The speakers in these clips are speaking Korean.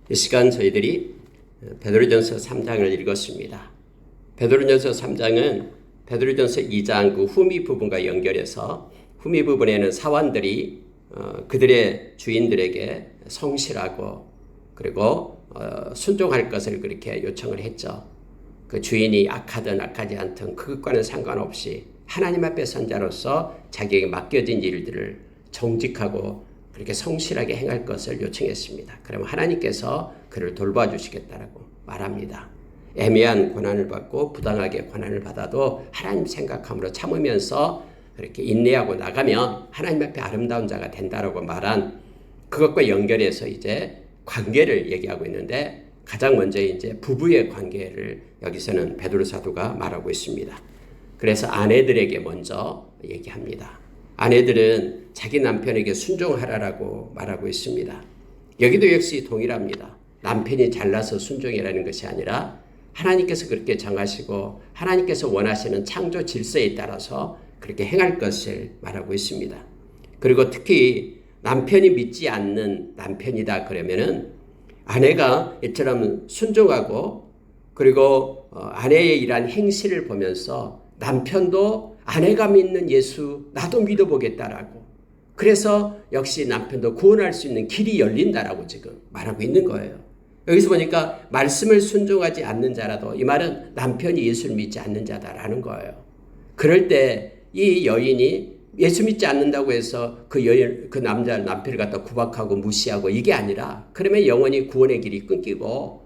이 시간 저희들이 베드로전서 3장을 읽었습니다. 베드로전서 3장은 베드로전서 2장 그 후미 부분과 연결해서 후미 부분에는 사환들이 그들의 주인들에게 성실하고 그리고 순종할 것을 그렇게 요청을 했죠. 그 주인이 악하든 악하지 않든 그것과는 상관없이 하나님 앞에 선 자로서 자기에게 맡겨진 일들을 정직하고 그렇게 성실하게 행할 것을 요청했습니다. 그러면 하나님께서 그를 돌봐주시겠다라고 말합니다. 애매한 고난을 받고 부당하게 고난을 받아도 하나님 생각함으로 참으면서 그렇게 인내하고 나가면 하나님 앞에 아름다운 자가 된다라고 말한 그것과 연결해서 이제 관계를 얘기하고 있는데 가장 먼저 이제 부부의 관계를 여기서는 베드로 사도가 말하고 있습니다. 그래서 아내들에게 먼저 얘기합니다. 아내들은 자기 남편에게 순종하라라고 말하고 있습니다. 여기도 역시 동일합니다. 남편이 잘나서 순종이라는 것이 아니라 하나님께서 그렇게 정하시고 하나님께서 원하시는 창조 질서에 따라서 그렇게 행할 것을 말하고 있습니다. 그리고 특히 남편이 믿지 않는 남편이다 그러면은 아내가 이처럼 순종하고 그리고 아내의 이러한 행실을 보면서 남편도 아내가 믿는 예수 나도 믿어보겠다라고 그래서 역시 남편도 구원할 수 있는 길이 열린다라고 지금 말하고 있는 거예요. 여기서 보니까 말씀을 순종하지 않는 자라도 이 말은 남편이 예수를 믿지 않는 자다라는 거예요. 그럴 때 이 여인이 예수 믿지 않는다고 해서 그 남편을 갖다 구박하고 무시하고 이게 아니라 그러면 영원히 구원의 길이 끊기고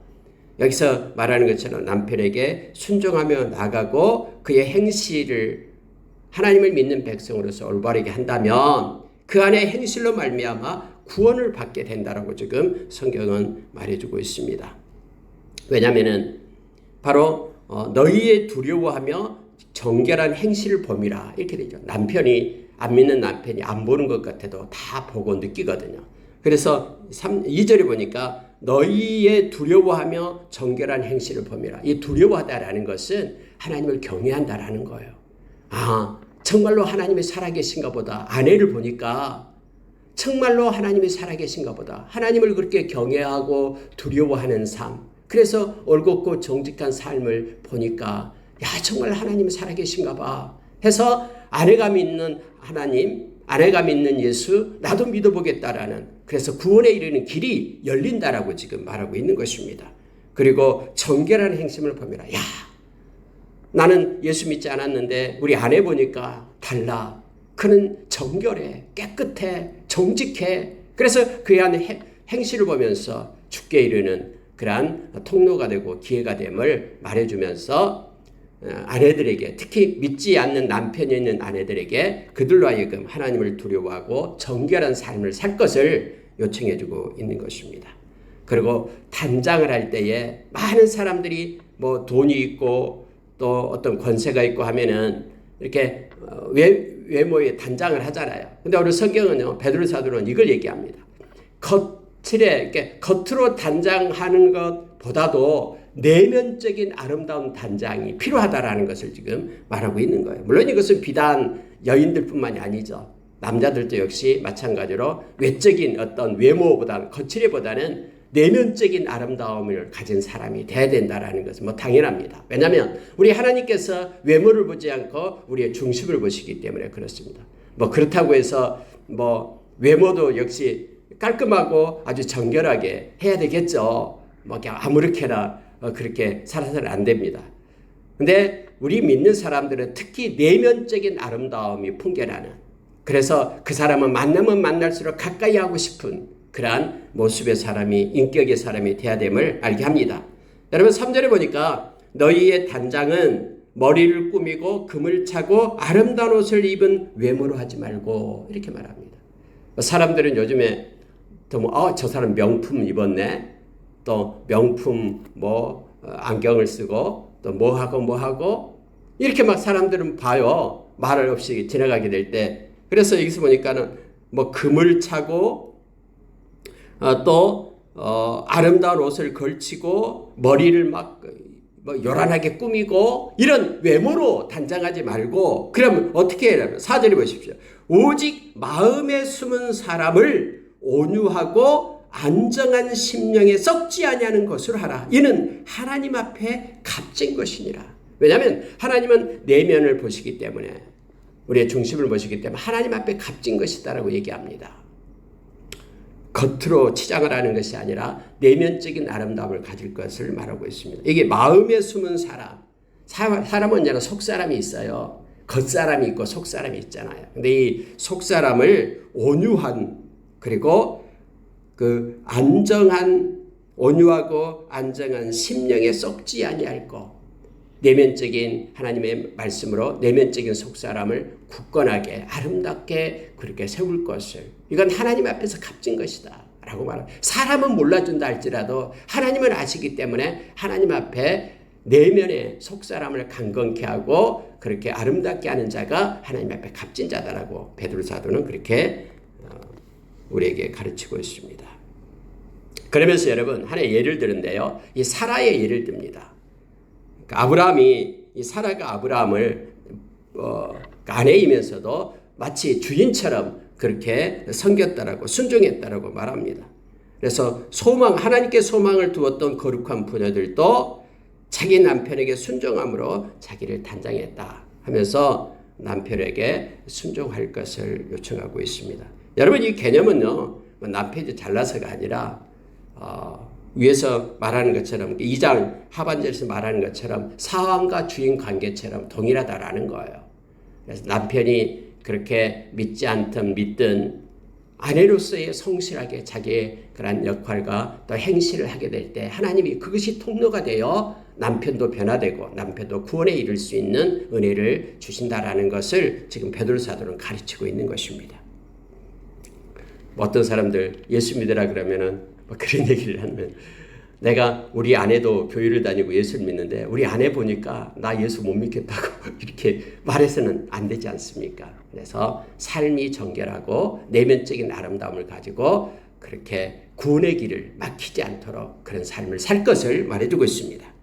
여기서 말하는 것처럼 남편에게 순종하며 나가고 그의 행실을 하나님을 믿는 백성으로서 올바르게 한다면 그 안에 행실로 말미암아 구원을 받게 된다라고 지금 성경은 말해주고 있습니다. 왜냐하면은 바로 너희의 두려워하며 정결한 행실을 범이라 이렇게 되죠. 남편이 안 믿는 남편이 안 보는 것 같아도 다 보고 느끼거든요. 그래서 2절에 보니까 너희의 두려워하며 정결한 행실을 범이라. 이 두려워하다라는 것은 하나님을 경외한다라는 거예요. 아, 정말로 하나님이 살아계신가 보다. 아내를 보니까 정말로 하나님이 살아계신가 보다. 하나님을 그렇게 경외하고 두려워하는 삶. 그래서 올곧고 정직한 삶을 보니까 야, 정말 하나님이 살아계신가 봐. 해서 아내가 믿는 하나님, 아내가 믿는 예수, 나도 믿어보겠다라는 그래서 구원에 이르는 길이 열린다라고 지금 말하고 있는 것입니다. 그리고 정결한 행심을 보면 야, 나는 예수 믿지 않았는데 우리 아내 보니까 달라. 그는 정결해, 깨끗해, 정직해. 그래서 그의 안에 행실을 보면서 죽게 이르는 그러한 통로가 되고 기회가 됨을 말해주면서 아내들에게 특히 믿지 않는 남편이 있는 아내들에게 그들로 하여금 하나님을 두려워하고 정결한 삶을 살 것을 요청해주고 있는 것입니다. 그리고 단장을 할 때에 많은 사람들이 뭐 돈이 있고 또 어떤 권세가 있고 하면은 이렇게 외모에 단장을 하잖아요. 근데 우리 성경은요, 베드로 사도는 이걸 얘기합니다. 겉으로 단장하는 것보다도 내면적인 아름다운 단장이 필요하다라는 것을 지금 말하고 있는 거예요. 물론 이것은 비단 여인들뿐만이 아니죠. 남자들도 역시 마찬가지로 외적인 어떤 외모보다는 거칠이보다는 내면적인 아름다움을 가진 사람이 돼야 된다라는 것은 뭐 당연합니다. 왜냐하면 우리 하나님께서 외모를 보지 않고 우리의 중심을 보시기 때문에 그렇습니다. 뭐 그렇다고 해서 뭐 외모도 역시 깔끔하고 아주 정결하게 해야 되겠죠. 뭐 아무렇게나 그렇게 살아서는 안 됩니다. 근데 우리 믿는 사람들은 특히 내면적인 아름다움이 풍겨나는 그래서 그 사람은 만나면 만날수록 가까이 하고 싶은 그러한 모습의 사람이 인격의 사람이 돼야 됨을 알게 합니다. 여러분 3절에 보니까 너희의 단장은 머리를 꾸미고 금을 차고 아름다운 옷을 입은 외모로 하지 말고 이렇게 말합니다. 사람들은 요즘에 저 사람 명품 입었네. 또 명품 안경을 쓰고 또 뭐 하고 이렇게 막 사람들은 봐요. 말을 없이 지나가게 될 때. 그래서 여기서 보니까는 뭐 금을 차고 또 아름다운 옷을 걸치고 머리를 막 요란하게 꾸미고 이런 외모로 단장하지 말고 그러면 어떻게 해야 4절에 보십시오. 오직 마음에 숨은 사람을 온유하고 안정한 심령에 썩지 아니하는 것으로 하라. 이는 하나님 앞에 값진 것이니라. 왜냐하면 하나님은 내면을 보시기 때문에, 우리의 중심을 보시기 때문에 하나님 앞에 값진 것이다라고 얘기합니다. 겉으로 치장을 하는 것이 아니라 내면적인 아름다움을 가질 것을 말하고 있습니다. 이게 마음에 숨은 사람은 언제나 속사람이 있어요. 겉사람이 있고 속사람이 있잖아요. 근데 이 속사람을 온유한, 그리고 그 온유하고 안정한 심령에 썩지 아니할 것, 내면적인 하나님의 말씀으로 내면적인 속사람을 굳건하게 아름답게 그렇게 세울 것을, 이건 하나님 앞에서 값진 것이다 라고 말합니다. 사람은 몰라준다 할지라도 하나님은 아시기 때문에 하나님 앞에 내면의 속사람을 강건케 하고 그렇게 아름답게 하는 자가 하나님 앞에 값진 자다라고 베드로 사도는 그렇게 우리에게 가르치고 있습니다. 그러면서 여러분 하나의 예를 드는데요, 이 사라의 예를 듭니다. 아브라함이, 이 사라가 아브라함을 아내이면서도 마치 주인처럼 그렇게 섬겼다라고, 순종했다라고 말합니다. 그래서 하나님께 소망을 두었던 거룩한 부녀들도 자기 남편에게 순종함으로 자기를 단장했다 하면서 남편에게 순종할 것을 요청하고 있습니다. 여러분, 이 개념은요, 남편이 잘나서가 아니라 위에서 말하는 것처럼, 2장 하반절에서 말하는 것처럼 사왕과 주인 관계처럼 동일하다라는 거예요. 그래서 남편이 그렇게 믿지 않든 믿든 아내로서의 성실하게 자기의 그런 역할과 또 행실을 하게 될 때 하나님이 그것이 통로가 되어 남편도 변화되고 남편도 구원에 이를 수 있는 은혜를 주신다라는 것을 지금 베드로 사도는 가르치고 있는 것입니다. 어떤 사람들 예수 믿으라 그러면은 그런 얘기를 하면, 내가 우리 아내도 교회를 다니고 예수를 믿는데 우리 아내 보니까 나 예수 못 믿겠다고 이렇게 말해서는 안 되지 않습니까? 그래서 삶이 정결하고 내면적인 아름다움을 가지고 그렇게 구원의 길을 막히지 않도록 그런 삶을 살 것을 말해주고 있습니다.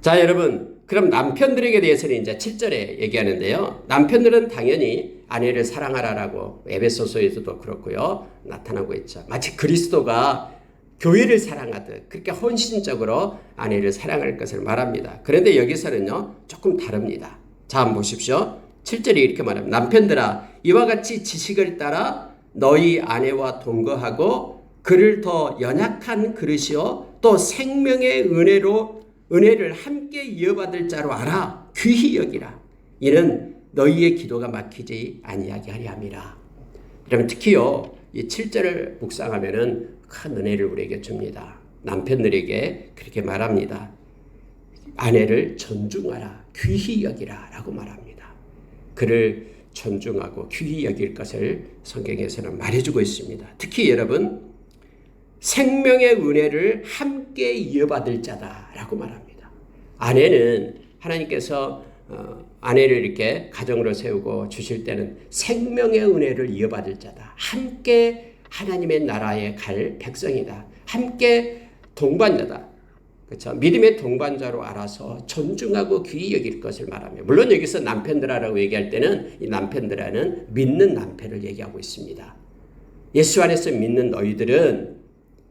자, 여러분, 그럼 남편들에게 대해서는 이제 7절에 얘기하는데요. 남편들은 당연히 아내를 사랑하라라고 에베소서에서도 그렇고요, 나타나고 있죠. 마치 그리스도가 교회를 사랑하듯 그렇게 헌신적으로 아내를 사랑할 것을 말합니다. 그런데 여기서는요, 조금 다릅니다. 자, 한번 보십시오. 7절에 이렇게 말합니다. 남편들아, 이와 같이 지식을 따라 너희 아내와 동거하고 그를 더 연약한 그릇이요 또 생명의 은혜를 함께 이어받을 자로 알아. 귀히 여기라. 이는 너희의 기도가 막히지 아니하게 하려 함이라. 그러면 특히요, 이 7절을 묵상하면은 큰 은혜를 우리에게 줍니다. 남편들에게 그렇게 말합니다. 아내를 존중하라, 귀히 여기라 라고 말합니다. 그를 존중하고 귀히 여길 것을 성경에서는 말해주고 있습니다. 특히 여러분, 생명의 은혜를 함께 이어받을 자다라고 말합니다. 아내는 하나님께서 아내를 이렇게 가정으로 세우고 주실 때는 생명의 은혜를 이어받을 자다. 함께 하나님의 나라에 갈 백성이다. 함께 동반자다. 그렇죠? 믿음의 동반자로 알아서 존중하고 귀히 여길 것을 말하며, 물론 여기서 남편들아라고 얘기할 때는 이 남편들아는 믿는 남편을 얘기하고 있습니다. 예수 안에서 믿는 너희들은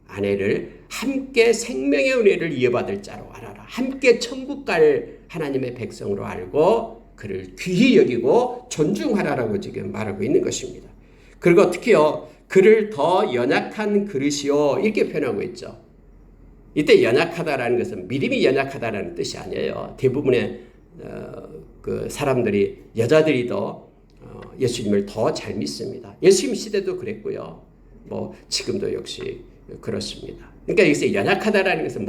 아내를 함께 생명의 은혜를 이어받을 자로 알아라. 함께 천국 갈 하나님의 백성으로 알고 그를 귀히 여기고 존중하라라고 지금 말하고 있는 것입니다. 그리고 특히요, 그를 더 연약한 그릇이요 이렇게 표현하고 있죠. 이때 연약하다라는 것은 믿음이 연약하다라는 뜻이 아니에요. 대부분의 그 사람들이, 여자들이 더 예수님을 더 잘 믿습니다. 예수님 시대도 그랬고요. 뭐 지금도 역시 그렇습니다. 그러니까 여기서 연약하다라는 것은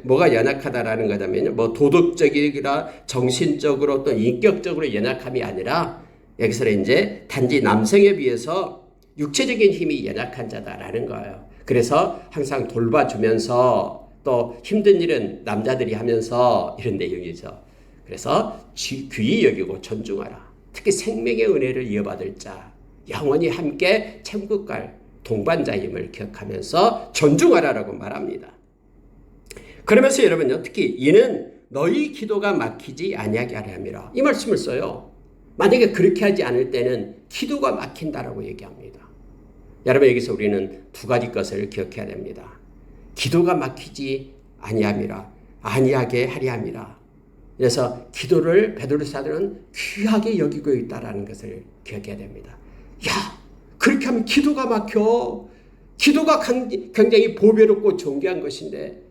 뭐가 연약하다라는 거냐면요, 뭐 도덕적이라 정신적으로 또 인격적으로 연약함이 아니라 여기서는 이제 단지 남성에 비해서 육체적인 힘이 연약한 자다라는 거예요. 그래서 항상 돌봐주면서 또 힘든 일은 남자들이 하면서 이런 내용이죠. 그래서 귀히 여기고 존중하라. 특히 생명의 은혜를 이어받을 자, 영원히 함께 천국 갈 동반자임을 기억하면서 존중하라라고 말합니다. 그러면서 여러분요, 특히 이는 너희 기도가 막히지 아니하게 하려 함이라. 이 말씀을 써요. 만약에 그렇게 하지 않을 때는 기도가 막힌다라고 얘기합니다. 여러분, 여기서 우리는 두 가지 것을 기억해야 됩니다. 기도가 막히지 아니하게 하려 함이라. 그래서 기도를 베드로 사도는 귀하게 여기고 있다라는 것을 기억해야 됩니다. 야, 그렇게 하면 기도가 막혀. 기도가 굉장히 보배롭고 존귀한 것인데,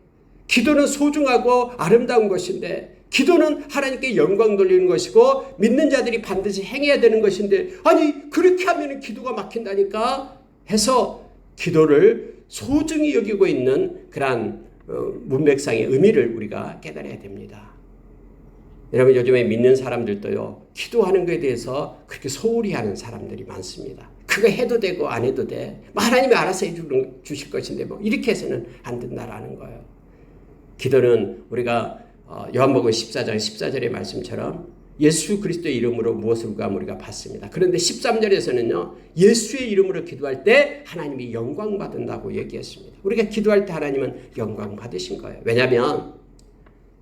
기도는 소중하고 아름다운 것인데, 기도는 하나님께 영광 돌리는 것이고 믿는 자들이 반드시 행해야 되는 것인데, 아니 그렇게 하면 기도가 막힌다니까 해서 기도를 소중히 여기고 있는 그러한 문맥상의 의미를 우리가 깨달아야 됩니다. 여러분, 요즘에 믿는 사람들도요, 기도하는 것에 대해서 그렇게 소홀히 하는 사람들이 많습니다. 그거 해도 되고 안 해도 돼. 하나님이 알아서 해주실 것인데 이렇게 해서는 안 된다라는 거예요. 기도는 우리가 요한복음 14장 14절의 말씀처럼 예수 그리스도의 이름으로 무엇을 구하면 우리가 받습니다. 그런데 13절에서는요, 예수의 이름으로 기도할 때 하나님이 영광 받는다고 얘기했습니다. 우리가 기도할 때 하나님은 영광 받으신 거예요. 왜냐하면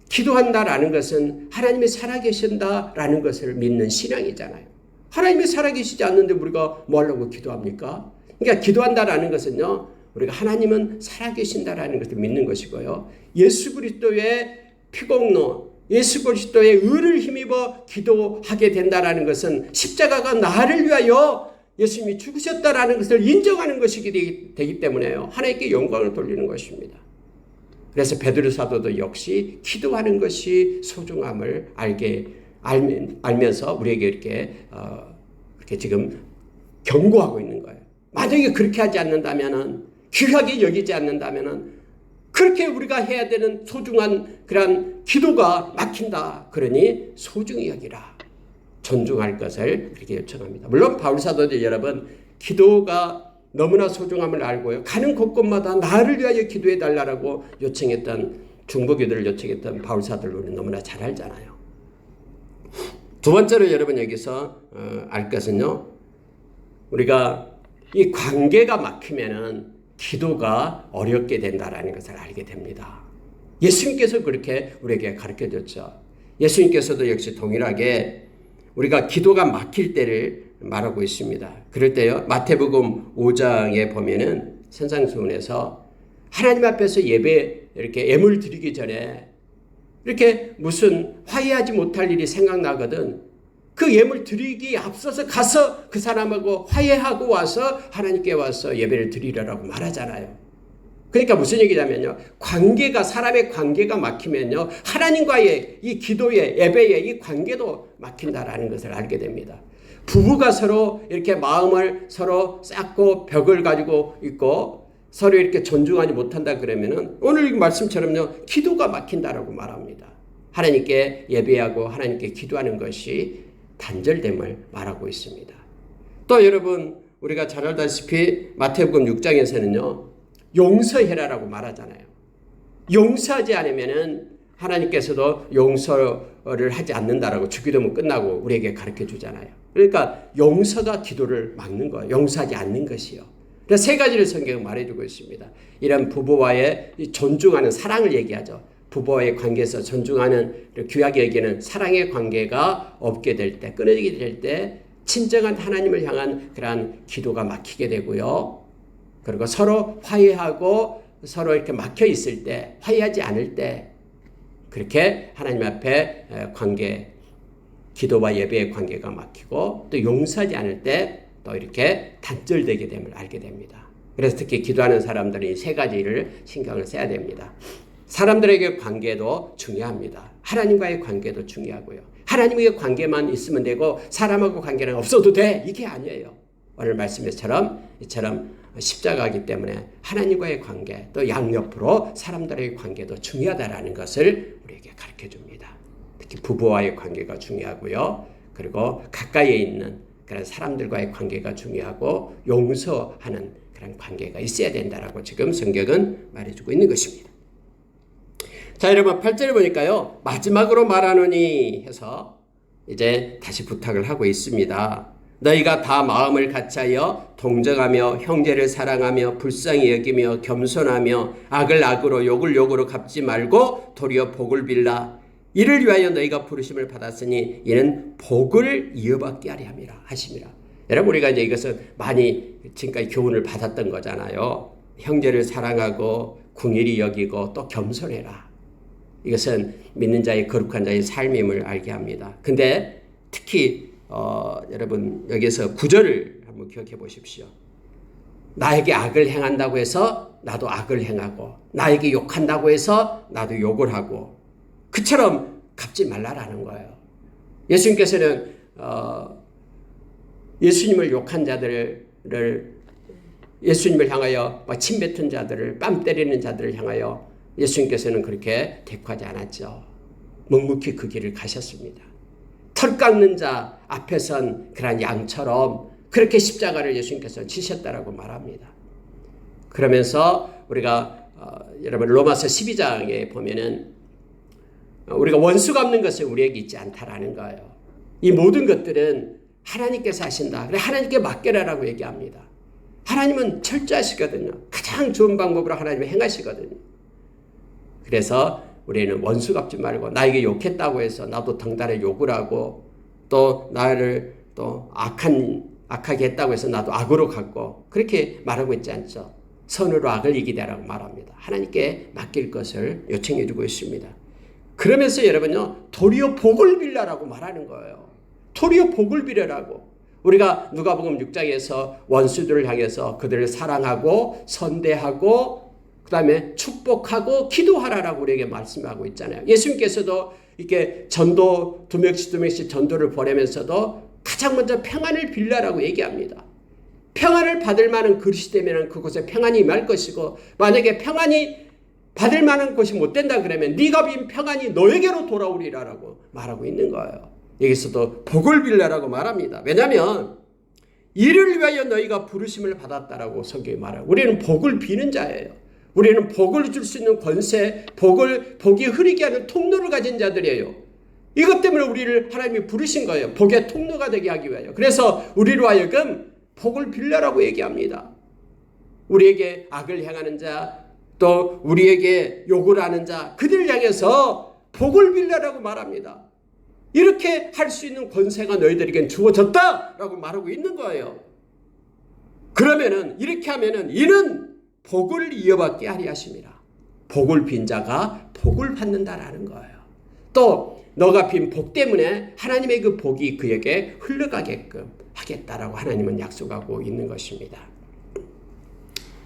기도한다라는 것은 하나님이 살아계신다라는 것을 믿는 신앙이잖아요. 하나님이 살아계시지 않는데 우리가 뭐 하려고 기도합니까? 그러니까 기도한다라는 것은요, 우리가 하나님은 살아계신다라는 것을 믿는 것이고요, 예수 그리스도의 피공로, 예수 그리스도의 의를 힘입어 기도하게 된다라는 것은 십자가가 나를 위하여 예수님이 죽으셨다라는 것을 인정하는 것이기 되기 때문에요, 하나님께 영광을 돌리는 것입니다. 그래서 베드로 사도도 역시 기도하는 것이 소중함을 알면서 우리에게 이렇게 지금 경고하고 있는 거예요. 만약에 그렇게 하지 않는다면은, 귀하게 여기지 않는다면은 그렇게 우리가 해야 되는 소중한 그런 기도가 막힌다. 그러니 소중히 여기라. 존중할 것을 그렇게 요청합니다. 물론 바울 사도들 여러분, 기도가 너무나 소중함을 알고요, 가는 곳곳마다 나를 위하여 기도해 달라고 요청했던, 중보기도를 요청했던 바울 사도를 우리는 너무나 잘 알잖아요. 두 번째로 여러분 여기서 알 것은요, 우리가 이 관계가 막히면은 기도가 어렵게 된다라는 것을 알게 됩니다. 예수님께서 그렇게 우리에게 가르쳐줬죠. 예수님께서도 역시 동일하게 우리가 기도가 막힐 때를 말하고 있습니다. 그럴 때요, 마태복음 5장에 보면은 산상수훈에서 하나님 앞에서 예배 이렇게 예물 드리기 전에 이렇게 무슨 화해하지 못할 일이 생각나거든. 그 예물 드리기 앞서서 가서 그 사람하고 화해하고 와서 하나님께 와서 예배를 드리라고 말하잖아요. 그러니까 무슨 얘기냐면요, 사람의 관계가 막히면요, 하나님과의 이 기도의 예배의 이 관계도 막힌다라는 것을 알게 됩니다. 부부가 서로 이렇게 마음을 서로 쌓고 벽을 가지고 있고 서로 이렇게 존중하지 못한다 그러면은 오늘 이 말씀처럼요, 기도가 막힌다라고 말합니다. 하나님께 예배하고 하나님께 기도하는 것이 단절됨을 말하고 있습니다. 또 여러분, 우리가 잘 알다시피 마태복음 6장에서는요, 용서해라라고 말하잖아요. 용서하지 않으면은 하나님께서도 용서를 하지 않는다라고 주기도문 끝나고 우리에게 가르쳐 주잖아요. 그러니까 용서가 기도를 막는 거예요. 용서하지 않는 것이요. 그래서 세 가지를 성경은 말해주고 있습니다. 이런 부부와의 존중하는 사랑을 얘기하죠. 부부와의 관계에서 존중하는, 귀하게 여기는 사랑의 관계가 없게 될 때, 끊어지게 될 때 진정한 하나님을 향한 그러한 기도가 막히게 되고요. 그리고 서로 화해하고 서로 이렇게 막혀 있을 때, 화해하지 않을 때, 그렇게 하나님 앞에 기도와 예배의 관계가 막히고 또 용서하지 않을 때 또 이렇게 단절되게 됨을 알게 됩니다. 그래서 특히 기도하는 사람들이 세 가지를 신경을 써야 됩니다. 사람들에게 관계도 중요합니다. 하나님과의 관계도 중요하고요. 하나님과의 관계만 있으면 되고 사람하고 관계는 없어도 돼. 이게 아니에요. 오늘 말씀처럼 이처럼 십자가이기 때문에 하나님과의 관계, 또 양옆으로 사람들의 관계도 중요하다라는 것을 우리에게 가르쳐 줍니다. 특히 부부와의 관계가 중요하고요. 그리고 가까이에 있는 그런 사람들과의 관계가 중요하고 용서하는 그런 관계가 있어야 된다라고 지금 성경은 말해주고 있는 것입니다. 자, 여러분 8절을 보니까요, 마지막으로 말하노니 해서 이제 다시 부탁을 하고 있습니다. 너희가 다 마음을 같이하여 동정하며 형제를 사랑하며 불쌍히 여기며 겸손하며 악을 악으로 욕을 욕으로 갚지 말고 도리어 복을 빌라. 이를 위하여 너희가 부르심을 받았으니 이는 복을 이어받게 하려 함이라 하심이라. 여러분 우리가 이제 이것은 많이 지금까지 교훈을 받았던 거잖아요. 형제를 사랑하고 궁일이 여기고 또 겸손해라. 이것은 믿는 자의 거룩한 자의 삶임을 알게 합니다. 근데 특히 여러분 여기서 9절을 한번 기억해 보십시오. 나에게 악을 행한다고 해서 나도 악을 행하고 나에게 욕한다고 해서 나도 욕을 하고 그처럼 갚지 말라라는 거예요. 예수님께서는 예수님을 욕한 자들을 예수님을 향하여 침 뱉은 자들을 뺨 때리는 자들을 향하여 예수님께서는 그렇게 대꾸하지 않았죠. 묵묵히 그 길을 가셨습니다. 털 깎는 자 앞에 선 그런 양처럼 그렇게 십자가를 예수님께서 지셨다라고 말합니다. 그러면서 우리가 여러분 로마서 12장에 보면은 우리가 원수 갚는 것은 우리에게 있지 않다라는 거예요. 이 모든 것들은 하나님께서 하신다. 그래 하나님께 맡겨라라고 얘기합니다. 하나님은 철저하시거든요. 가장 좋은 방법으로 하나님이 행하시거든요. 그래서 우리는 원수 갚지 말고 나에게 욕했다고 해서 나도 덩달아 욕을 하고 또 나를 또 악하게 했다고 해서 나도 악으로 갚고 그렇게 말하고 있지 않죠. 선으로 악을 이기되라고 말합니다. 하나님께 맡길 것을 요청해 주고 있습니다. 그러면서 여러분요 도리어 복을 빌라라고 말하는 거예요. 도리어 복을 빌어라고. 우리가 누가복음 6장에서 원수들을 향해서 그들을 사랑하고 선대하고 그 다음에 축복하고 기도하라라고 우리에게 말씀하고 있잖아요. 예수님께서도 이렇게 전도 두 명씩 전도를 보내면서도 가장 먼저 평안을 빌라라고 얘기합니다. 평안을 받을 만한 그릇이 되면 그곳에 평안이 임할 것이고 만약에 평안이 받을 만한 곳이 못 된다 그러면 네가 빈 평안이 너에게로 돌아오리라라고 말하고 있는 거예요. 여기서도 복을 빌라라고 말합니다. 왜냐하면 이를 위하여 너희가 부르심을 받았다라고 성경이 말해요. 우리는 복을 비는 자예요. 우리는 복을 줄 수 있는 권세, 복이 흐르게 하는 통로를 가진 자들이에요. 이것 때문에 우리를 하나님이 부르신 거예요. 복의 통로가 되게 하기 위하여. 그래서 우리로 하여금 복을 빌라라고 얘기합니다. 우리에게 악을 행하는 자, 또 우리에게 욕을 하는 자, 그들을 향해서 복을 빌라라고 말합니다. 이렇게 할 수 있는 권세가 너희들에겐 주어졌다라고 말하고 있는 거예요. 그러면은 이렇게 하면은 이는 복을 이어받게 하리 하심이라. 복을 빈 자가 복을 받는다라는 거예요. 또 너가 빈 복 때문에 하나님의 그 복이 그에게 흘러가게끔 하겠다라고 하나님은 약속하고 있는 것입니다.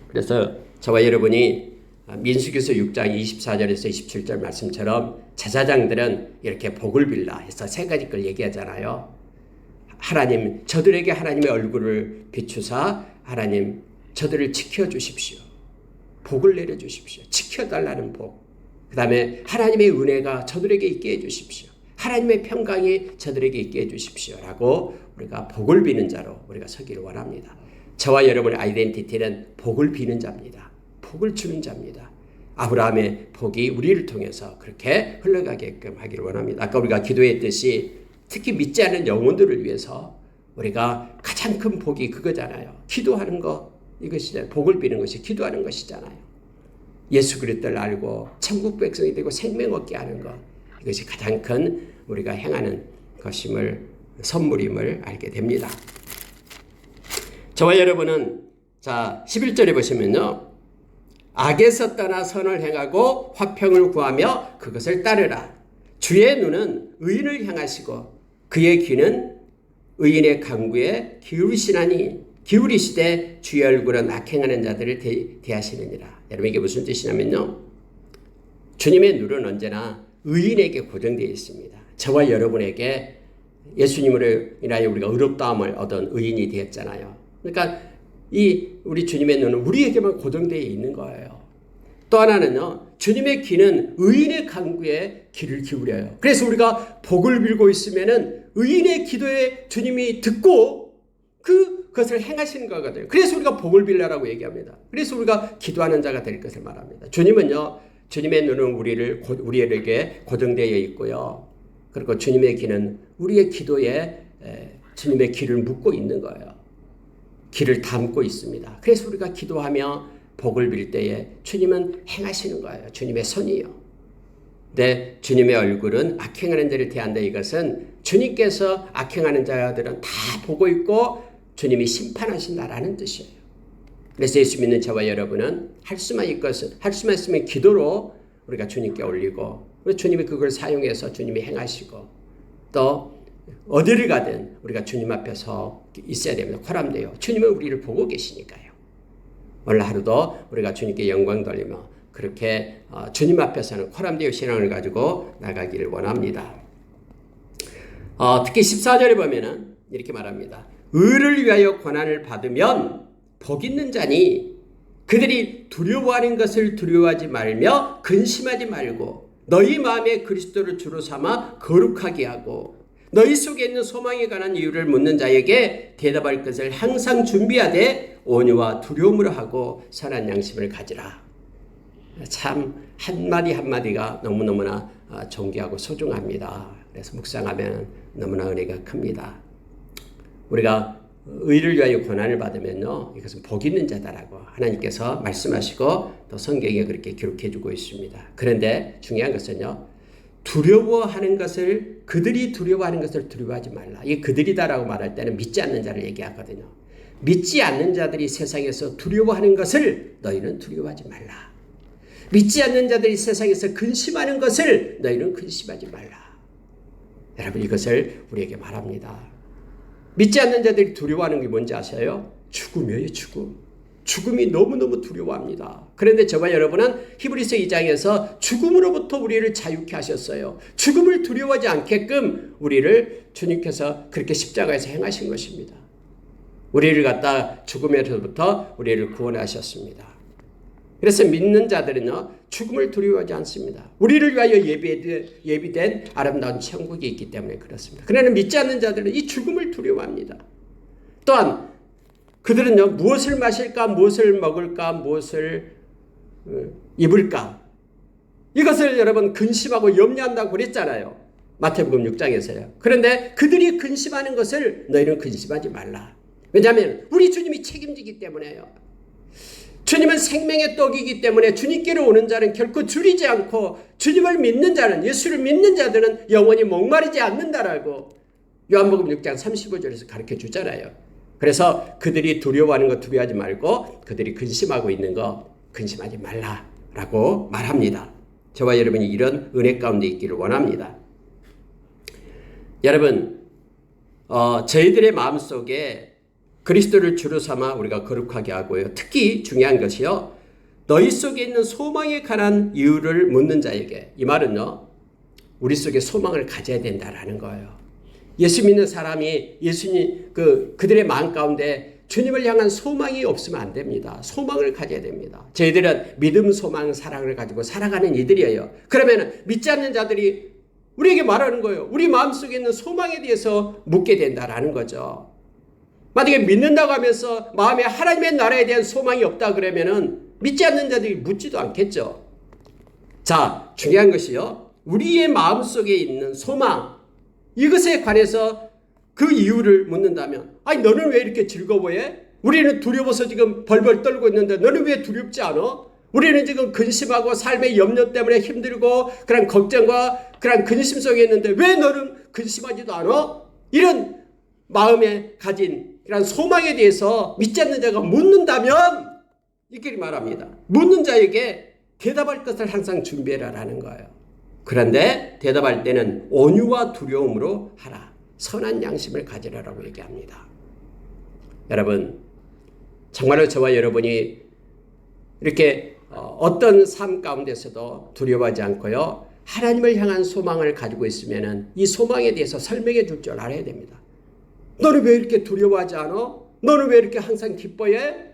그래서 저와 여러분이 민수기서 6장 24절에서 27절 말씀처럼 제사장들은 이렇게 복을 빌라 해서 세 가지 걸 얘기하잖아요. 하나님, 저들에게 하나님의 얼굴을 비추사 하나님 저들을 지켜주십시오. 복을 내려주십시오. 지켜달라는 복. 그 다음에 하나님의 은혜가 저들에게 있게 해주십시오. 하나님의 평강이 저들에게 있게 해주십시오. 라고 우리가 복을 비는 자로 우리가 서기를 원합니다. 저와 여러분의 아이덴티티는 복을 비는 자입니다. 복을 주는 자입니다. 아브라함의 복이 우리를 통해서 그렇게 흘러가게끔 하기를 원합니다. 아까 우리가 기도했듯이 특히 믿지 않는 영혼들을 위해서 우리가 가장 큰 복이 그거잖아요. 기도하는 것, 이것이잖아요. 복을 비는 것이 기도하는 것이잖아요. 예수 그리스도를 알고 천국 백성이 되고 생명 얻게 하는 것, 이것이 가장 큰 우리가 행하는 것임을 선물임을 알게 됩니다. 저와 여러분은 자 11절에 보시면요. 악에서 떠나 선을 행하고 화평을 구하며 그것을 따르라. 주의 눈은 의인을 향하시고 그의 귀는 의인의 간구에 기울이시되 주의 얼굴은 악행하는 자들을 대하시느니라. 여러분 이게 무슨 뜻이냐면요. 주님의 눈은 언제나 의인에게 고정되어 있습니다. 저와 여러분에게 예수님으로 인하여 우리가 의롭다함을 얻은 의인이 되었잖아요. 그러니까 이 우리 주님의 눈은 우리에게만 고정되어 있는 거예요. 또 하나는요. 주님의 귀는 의인의 간구에 귀를 기울여요. 그래서 우리가 복을 빌고 있으면은 의인의 기도에 주님이 듣고 그것을 행하시는 거거든요. 그래서 우리가 복을 빌라라고 얘기합니다. 그래서 우리가 기도하는 자가 될 것을 말합니다. 주님은요. 주님의 눈은 우리에게 고정되어 있고요. 그리고 주님의 귀는 우리의 기도에 주님의 귀를 묻고 있는 거예요. 귀를 담고 있습니다. 그래서 우리가 기도하며 복을 빌 때에 주님은 행하시는 거예요. 주님의 손이요. 근데 주님의 얼굴은 악행하는 자를 대한다. 이것은 주님께서 악행하는 자들은 다 보고 있고 주님이 심판하신다라는 뜻이에요. 그래서 예수 믿는 저와 여러분은 할 수만 있으면 기도로 우리가 주님께 올리고, 주님이 그걸 사용해서 주님이 행하시고, 또 어디를 가든 우리가 주님 앞에서 있어야 됩니다. 코람되어 주님은 우리를 보고 계시니까요. 오늘 하루도 우리가 주님께 영광 돌리며 그렇게 주님 앞에서는 코람되어 신앙을 가지고 나가기를 원합니다. 특히 14절에 보면은 이렇게 말합니다. 의를 위하여 고난을 받으면 복 있는 자니 그들이 두려워하는 것을 두려워하지 말며 근심하지 말고 너희 마음에 그리스도를 주로 삼아 거룩하게 하고 너희 속에 있는 소망에 관한 이유를 묻는 자에게 대답할 것을 항상 준비하되 온유와 두려움으로 하고 선한 양심을 가지라. 참 한마디 한마디가 너무너무나 존귀하고 소중합니다. 그래서 묵상하면 너무나 은혜가 큽니다. 우리가 의를 위하여 고난을 받으면요, 이것은 복 있는 자다라고 하나님께서 말씀하시고 또 성경에 그렇게 기록해 주고 있습니다. 그런데 중요한 것은요, 그들이 두려워하는 것을 두려워하지 말라. 이게 그들이다라고 말할 때는 믿지 않는 자를 얘기하거든요. 믿지 않는 자들이 세상에서 두려워하는 것을 너희는 두려워하지 말라. 믿지 않는 자들이 세상에서 근심하는 것을 너희는 근심하지 말라. 여러분, 이것을 우리에게 말합니다. 믿지 않는 자들이 두려워하는 게 뭔지 아세요? 죽음이에요, 죽음. 죽음이 너무너무 두려워합니다. 그런데 저와 여러분은 히브리서 2장에서 죽음으로부터 우리를 자유케 하셨어요. 죽음을 두려워하지 않게끔 우리를 주님께서 그렇게 십자가에서 행하신 것입니다. 우리를 갖다 죽음에서부터 우리를 구원하셨습니다. 그래서 믿는 자들은요, 죽음을 두려워하지 않습니다. 우리를 위하여 예비된 아름다운 천국이 있기 때문에 그렇습니다. 그러나 믿지 않는 자들은 이 죽음을 두려워합니다. 또한 그들은요, 무엇을 마실까, 무엇을 먹을까, 무엇을 입을까, 이것을 여러분 근심하고 염려한다고 그랬잖아요. 마태복음 6장에서요. 그런데 그들이 근심하는 것을 너희는 근심하지 말라. 왜냐하면 우리 주님이 책임지기 때문에요. 주님은 생명의 떡이기 때문에 주님께로 오는 자는 결코 줄이지 않고 주님을 믿는 자는, 예수를 믿는 자들은 영원히 목마르지 않는다라고 요한복음 6장 35절에서 가르쳐 주잖아요. 그래서 그들이 두려워하는 거 두려워하지 말고 그들이 근심하고 있는 거 근심하지 말라라고 말합니다. 저와 여러분이 이런 은혜 가운데 있기를 원합니다. 여러분, 저희들의 마음속에 그리스도를 주로 삼아 우리가 거룩하게 하고요. 특히 중요한 것이요, 너희 속에 있는 소망에 관한 이유를 묻는 자에게, 이 말은요, 우리 속에 소망을 가져야 된다라는 거예요. 예수 믿는 사람이 그들의 마음 가운데 주님을 향한 소망이 없으면 안 됩니다. 소망을 가져야 됩니다. 저희들은 믿음, 소망, 사랑을 가지고 살아가는 이들이에요. 그러면 믿지 않는 자들이 우리에게 말하는 거예요. 우리 마음속에 있는 소망에 대해서 묻게 된다라는 거죠. 만약에 믿는다고 하면서 마음에 하나님의 나라에 대한 소망이 없다 그러면은 믿지 않는 자들이 묻지도 않겠죠. 자, 중요한 것이요, 우리의 마음속에 있는 소망, 이것에 관해서 그 이유를 묻는다면, 아니 너는 왜 이렇게 즐거워해? 우리는 두려워서 지금 벌벌 떨고 있는데 너는 왜 두렵지 않아? 우리는 지금 근심하고 삶의 염려 때문에 힘들고 그런 걱정과 그런 근심 속에 있는데 왜 너는 근심하지도 않아? 이런 마음에 가진 이런 소망에 대해서 믿지 않는 자가 묻는다면 이렇게 말합니다. 묻는 자에게 대답할 것을 항상 준비해라라는 거예요. 그런데 대답할 때는 온유와 두려움으로 하라. 선한 양심을 가지라라고 얘기합니다. 여러분, 정말로 저와 여러분이 이렇게 어떤 삶 가운데서도 두려워하지 않고요, 하나님을 향한 소망을 가지고 있으면 이 소망에 대해서 설명해 줄 줄 알아야 됩니다. 너는 왜 이렇게 두려워하지 않아? 너는 왜 이렇게 항상 기뻐해?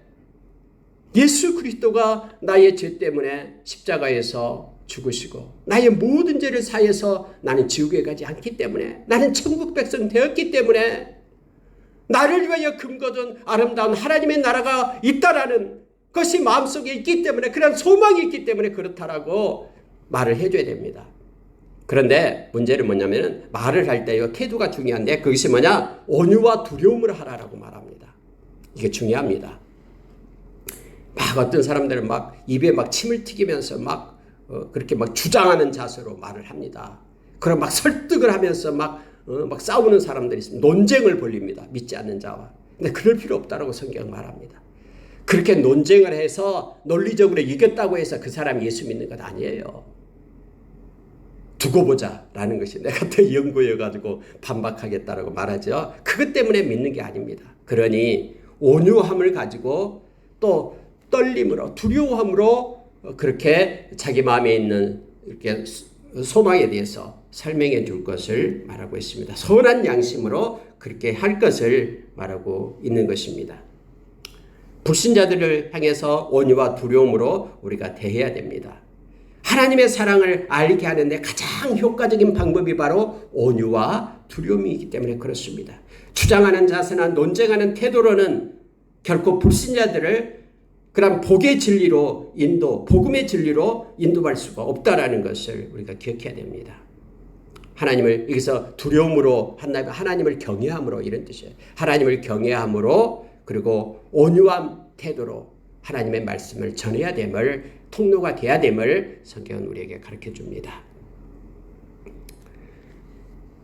예수 그리스도가 나의 죄 때문에 십자가에서 죽으시고 나의 모든 죄를 사해서 나는 지옥에 가지 않기 때문에, 나는 천국 백성 되었기 때문에, 나를 위하여 금거둔 아름다운 하나님의 나라가 있다라는 것이 마음속에 있기 때문에, 그런 소망이 있기 때문에 그렇다라고 말을 해줘야 됩니다. 그런데 문제는 뭐냐면 말을 할 때요, 태도가 중요한데 그것이 뭐냐? 온유와 두려움을 하라라고 말합니다. 이게 중요합니다. 막 어떤 사람들은 막 입에 막 침을 튀기면서 막 그렇게 막 주장하는 자세로 말을 합니다. 그럼 막 설득을 하면서 막 싸우는 사람들이 있습니다. 논쟁을 벌립니다. 믿지 않는 자와. 근데 그럴 필요 없다라고 성경은 말합니다. 그렇게 논쟁을 해서 논리적으로 이겼다고 해서 그 사람이 예수 믿는 것 아니에요. 두고 보자라는 것이 내가 더 연구해가지고 반박하겠다라고 말하죠. 그것 때문에 믿는 게 아닙니다. 그러니 온유함을 가지고 또 떨림으로 두려움으로 그렇게 자기 마음에 있는 이렇게 소망에 대해서 설명해 줄 것을 말하고 있습니다. 선한 양심으로 그렇게 할 것을 말하고 있는 것입니다. 불신자들을 향해서 온유와 두려움으로 우리가 대해야 됩니다. 하나님의 사랑을 알게 하는데 가장 효과적인 방법이 바로 온유와 두려움이기 때문에 그렇습니다. 주장하는 자세나 논쟁하는 태도로는 결코 불신자들을 그런 복의 진리로 복음의 진리로 인도할 수가 없다라는 것을 우리가 기억해야 됩니다. 하나님을 여기서 두려움으로 한다면 하나님을 경외함으로 이런 뜻이에요. 하나님을 경외함으로 그리고 온유한 태도로 하나님의 말씀을 전해야 됨을 통로가 돼야 됨을 성경은 우리에게 가르쳐 줍니다.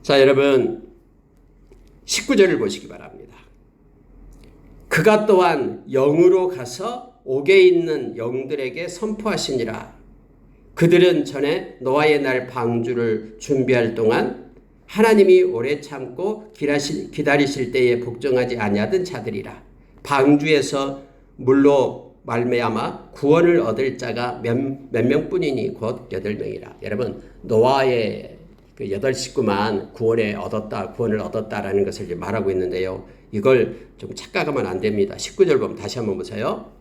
자, 여러분 19절을 보시기 바랍니다. 그가 또한 영으로 가서 옥에 있는 영들에게 선포하시니라. 그들은 전에 노아의 날 방주를 준비할 동안 하나님이 오래 참고 기다리실 때에 복종하지 아니하던 자들이라. 방주에서 물로 말미암아 구원을 얻을 자가 몇 명뿐이니 곧 8명이라. 여러분 노아의 그 8식구만 구원을 얻었다라는 것을 이제 말하고 있는데요. 이걸 좀 착각하면 안 됩니다. 19절 보면 다시 한번 보세요.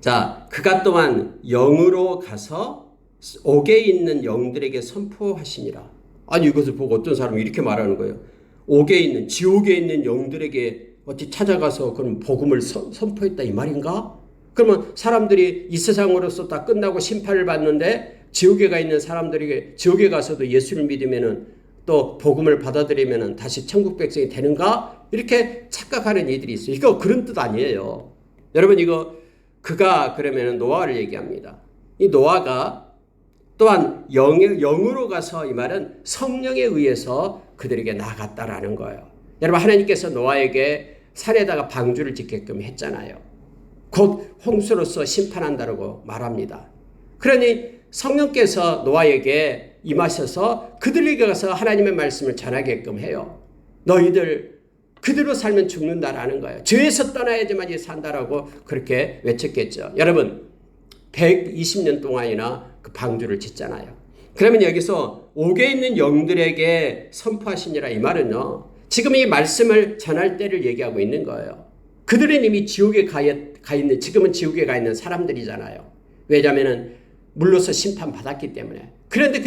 자, 그가 또한 영으로 가서 옥에 있는 영들에게 선포하시니라. 아니 이것을 보고 어떤 사람이 이렇게 말하는 거예요. 지옥에 있는 영들에게 어디 찾아가서 그럼 복음을 선포했다 이 말인가? 그러면 사람들이 이 세상으로서 다 끝나고 심판을 받는데 지옥에 가 있는 사람들에게 지옥에 가서도 예수를 믿으면은 또 복음을 받아들이면은 다시 천국 백성이 되는가? 이렇게 착각하는 이들이 있어요. 이거 그런 뜻 아니에요. 여러분 그가 그러면 노아를 얘기합니다. 이 노아가 또한 영으로 가서 이 말은 성령에 의해서 그들에게 나아갔다라는 거예요. 여러분 하나님께서 노아에게 산에다가 방주를 짓게끔 했잖아요. 곧 홍수로서 심판한다라고 말합니다. 그러니 성령께서 노아에게 임하셔서 그들에게 가서 하나님의 말씀을 전하게끔 해요. 너희들 그대로 살면 죽는다라는 거예요. 죄에서 떠나야지만 산다라고 그렇게 외쳤겠죠. 여러분 120년 동안이나 그 방주를 짓잖아요. 그러면 여기서 옥에 있는 영들에게 선포하시니라 이 말은요. 지금 이 말씀을 전할 때를 얘기하고 있는 거예요. 그들은 이미 지옥에 가 있는 지금은 지옥에 가 있는 사람들이잖아요. 왜냐하면 물로서 심판받았기 때문에. 그런데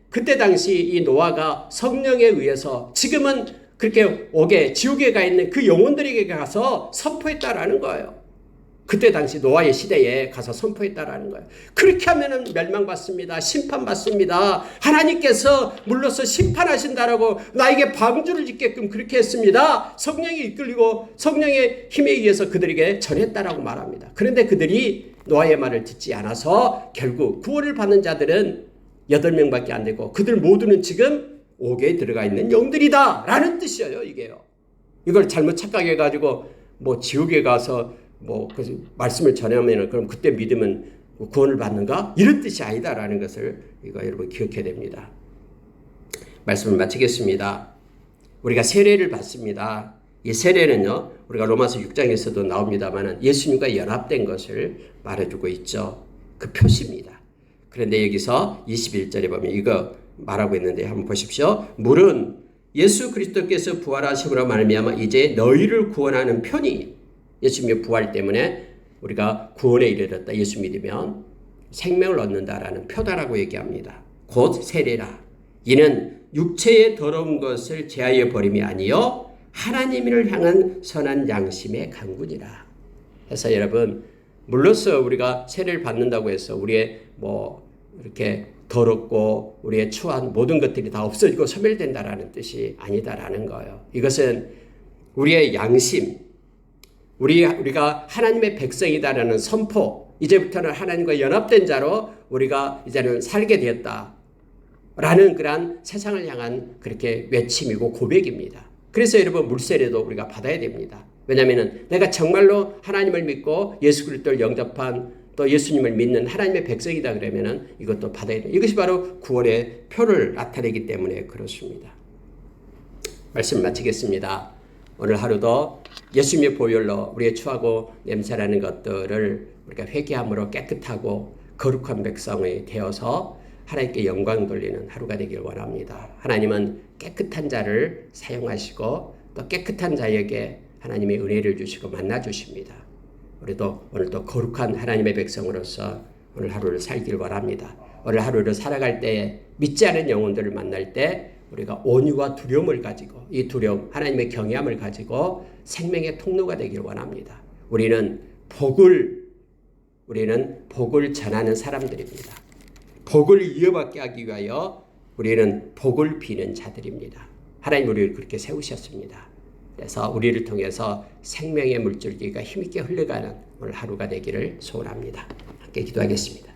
그때 당시 이 노아가 성령에 의해서 지금은 그렇게 지옥에 가 있는 그 영혼들에게 가서 선포했다라는 거예요. 그때 당시 노아의 시대에 가서 선포했다라는 거예요. 그렇게 하면은 멸망받습니다. 심판받습니다. 하나님께서 물로서 심판하신다라고 나에게 방주를 짓게끔 그렇게 했습니다. 성령이 이끌리고 성령의 힘에 의해서 그들에게 전했다라고 말합니다. 그런데 그들이 노아의 말을 듣지 않아서 결국 구원을 받는 자들은 8명밖에 안 되고 그들 모두는 지금 옥에 들어가 있는 영들이다 라는 뜻이에요. 이걸 잘못 착각해가지고 지옥에 가서 그 말씀을 전하면 그럼 그때 믿으면 구원을 받는가? 이런 뜻이 아니다라는 것을 여러분 기억해야 됩니다. 말씀을 마치겠습니다. 우리가 세례를 받습니다. 이 세례는요, 우리가 로마서 6장에서도 나옵니다만 예수님과 연합된 것을 말해주고 있죠. 그 표시입니다. 그런데 여기서 21절에 보면 이거 말하고 있는데 한번 보십시오. 물은 예수 그리스도께서 부활하심으로 말미암아 이제 너희를 구원하는 편이 예수님의 부활 때문에 우리가 구원에 이르렀다. 예수 믿으면 생명을 얻는다라는 표다라고 얘기합니다. 곧 세례라. 이는 육체의 더러운 것을 제하여 버림이 아니요 하나님을 향한 선한 양심의 강군이라. 해서 여러분 물로써 우리가 세례를 받는다고 해서 우리의 이렇게 더럽고 우리의 추한 모든 것들이 다 없어지고 소멸된다라는 뜻이 아니다라는 거예요. 이것은 우리의 양심, 우리가 하나님의 백성이다라는 선포, 이제부터는 하나님과 연합된 자로 우리가 이제는 살게 되었다라는 그러한 세상을 향한 그렇게 외침이고 고백입니다. 그래서 여러분 물세례도 우리가 받아야 됩니다. 왜냐하면 내가 정말로 하나님을 믿고 예수 그리스도를 영접한 또 예수님을 믿는 하나님의 백성이다 그러면은 이것도 받아야 돼요. 이것이 바로 구원의 표를 나타내기 때문에 그렇습니다. 말씀 마치겠습니다. 오늘 하루도 예수님의 보혈로 우리의 추하고 냄새나는 것들을 우리가 회개함으로 깨끗하고 거룩한 백성이 되어서 하나님께 영광 돌리는 하루가 되길 원합니다. 하나님은 깨끗한 자를 사용하시고 또 깨끗한 자에게 하나님의 은혜를 주시고 만나 주십니다. 우리도 오늘도 거룩한 하나님의 백성으로서 오늘 하루를 살길 원합니다. 오늘 하루를 살아갈 때 믿지 않은 영혼들을 만날 때 우리가 온유와 두려움을 가지고 이 두려움, 하나님의 경외함을 가지고 생명의 통로가 되길 원합니다. 우리는 복을 전하는 사람들입니다. 복을 이어받게 하기 위하여 우리는 복을 비는 자들입니다. 하나님 우리를 그렇게 세우셨습니다. 그래서 우리를 통해서 생명의 물줄기가 힘있게 흘러가는 오늘 하루가 되기를 소원합니다. 함께 기도하겠습니다.